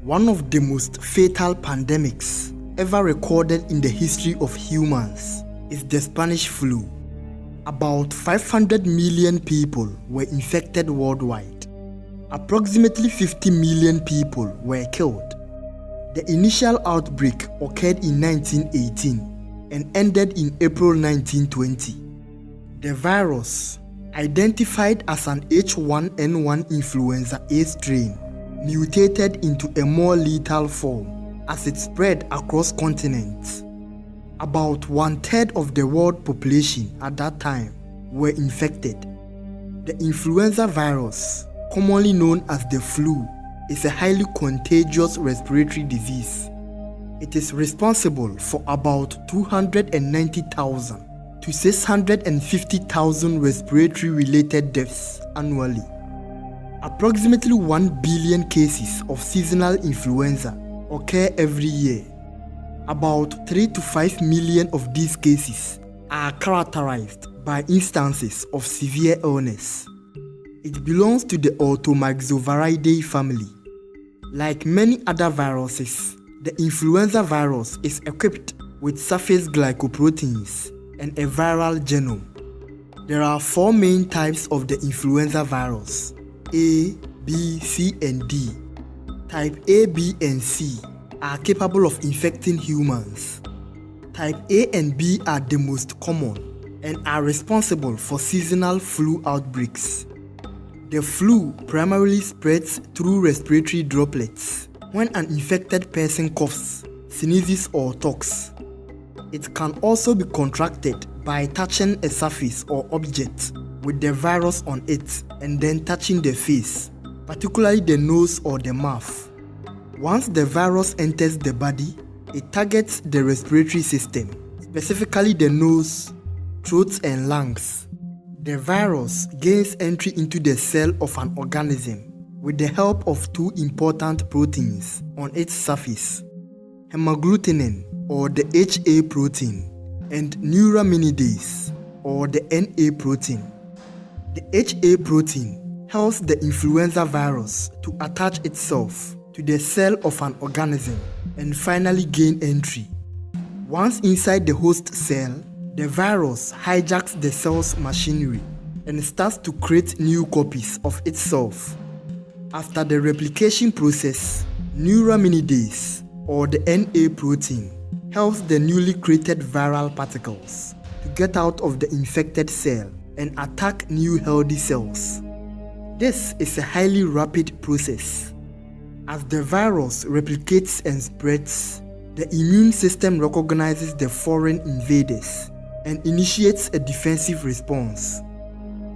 One of the most fatal pandemics ever recorded in the history of humans is the Spanish flu. About 500 million people were infected worldwide. Approximately 50 million people were killed. The initial outbreak occurred in 1918 and ended in April 1920. The virus, identified as an H1N1 influenza A strain, mutated into a more lethal form as it spread across continents. About 1/3 of the world population at that time were infected. The influenza virus, commonly known as the flu, is a highly contagious respiratory disease. It is responsible for about 290,000 to 650,000 respiratory-related deaths annually. Approximately 1 billion cases of seasonal influenza occur every year. About 3 to 5 million of these cases are characterized by instances of severe illness. It belongs to the Orthomyxoviridae family. Like many other viruses, the influenza virus is equipped with surface glycoproteins and a viral genome. There are 4 main types of the influenza virus: A, B, C, and D. Type A, B, and C are capable of infecting humans. Type A and B are the most common and are responsible for seasonal flu outbreaks. The flu primarily spreads through respiratory droplets when an infected person coughs, sneezes, or talks. It can also be contracted by touching a surface or object with the virus on it and then touching the face, particularly the nose or the mouth. Once the virus enters the body, it targets the respiratory system, specifically the nose, throat, and lungs. The virus gains entry into the cell of an organism with the help of 2 important proteins on its surface: hemagglutinin, or the HA protein, and neuraminidase, or the NA protein. The HA protein helps the influenza virus to attach itself to the cell of an organism and finally gain entry. Once inside the host cell, the virus hijacks the cell's machinery and starts to create new copies of itself. After the replication process, neuraminidase, or the NA protein, helps the newly created viral particles to get out of the infected cell and attack new healthy cells. This is a highly rapid process. As the virus replicates and spreads, the immune system recognizes the foreign invaders and initiates a defensive response.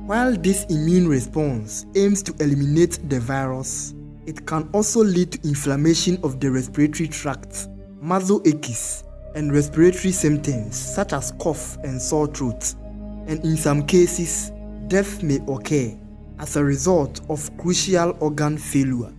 While this immune response aims to eliminate the virus, it can also lead to inflammation of the respiratory tract, muscle aches, and respiratory symptoms such as cough and sore throat, and in some cases, death may occur as a result of crucial organ failure.